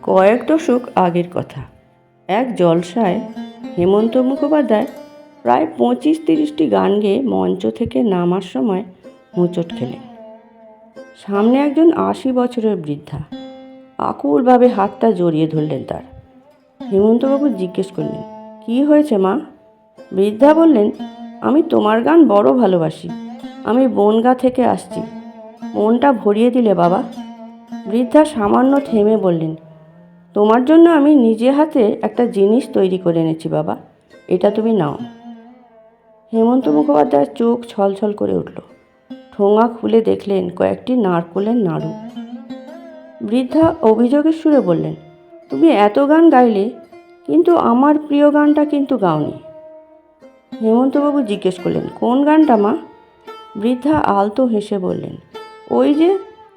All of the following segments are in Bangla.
কয়েক দশক আগের কথা। এক জলসায় হেমন্ত মুখোপাধ্যায় প্রায় 25-30টি গান গেয়ে মঞ্চ থেকে নামার সময় হোঁচট খেলেন। সামনে একজন 80 বছরের বৃদ্ধা আকুলভাবে হাতটা জড়িয়ে ধরলেন তার। হেমন্তবাবু জিজ্ঞেস করলেন, কি হয়েছে মা? বৃদ্ধা বললেন, আমি তোমার গান বড় ভালোবাসি। আমি বনগাঁ থেকে আসছি, মনটা ভরিয়ে দিলে বাবা। বৃদ্ধা সামান্য থেমে বললেন, তোমার জন্য আমি নিজে হাতে একটা জিনিস তৈরি করে এনেছি বাবা, এটা তুমি নাও। হেমন্ত মুখোপাধ্যায়ের চোখ ছলছল করে উঠল। ঠোঙা খুলে দেখলেন কয়েকটি নারকোলের নাড়ু। বৃদ্ধা অভিযোগের সুরে বললেন, তুমি এত গান গাইলে, কিন্তু আমার প্রিয় গানটা কিন্তু গাওনি। হেমন্তবাবু জিজ্ঞেস করলেন, কোন গানটা মা? বৃদ্ধা আলতো হেসে বললেন, ওই যে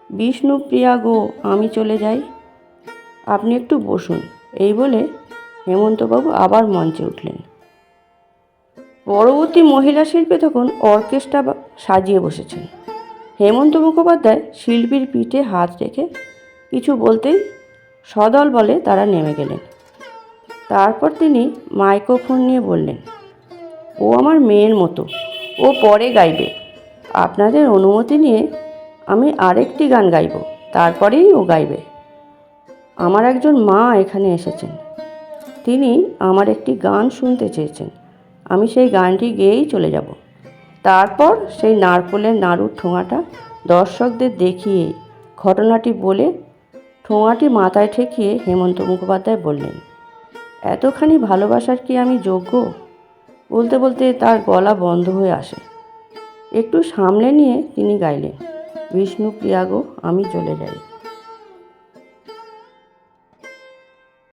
বিষ্ণুপ্রিয়া গো আমি চলে যাই। আপনি একটু বসুন। এই বলে হেমন্তবাবু আবার মঞ্চে উঠলেন। পরবর্তী মহিলা শিল্পী তখন অর্কেস্ট্রা সাজিয়ে বসেছেন। হেমন্ত মুখোপাধ্যায় শিল্পীর পিঠে হাত রেখে কিছু বলতেই সদল বলে তারা নেমে গেলেন। তারপর তিনি মাইক্রোফোন নিয়ে বললেন, ও আমার মেয়ের মতো, ও পরে গাইবে। আপনাদের অনুমতি নিয়ে আমি আরেকটি গান গাইব, তারপরেই ও গাইবে। আমার একজন মা এখানে এসেছেন, তিনি আমার একটি গান শুনতে চেয়েছেন। আমি সেই গানটি গেয়েই চলে যাব। তারপর সেই নারকোলের নাড়ুর ঠোঙাটা দর্শকদের দেখিয়ে ঘটনাটি বলে ঠোঙাটি মাথায় ঠেকিয়ে হেমন্ত মুখোপাধ্যায় বললেন, এতখানি ভালোবাসার কি আমি যোগ্য? বলতে বলতে তার গলা বন্ধ হয়ে আসে। একটু সামলে নিয়ে তিনি গাইলেন, বিষ্ণুপ্রিয়া গো আমি চলে যাই।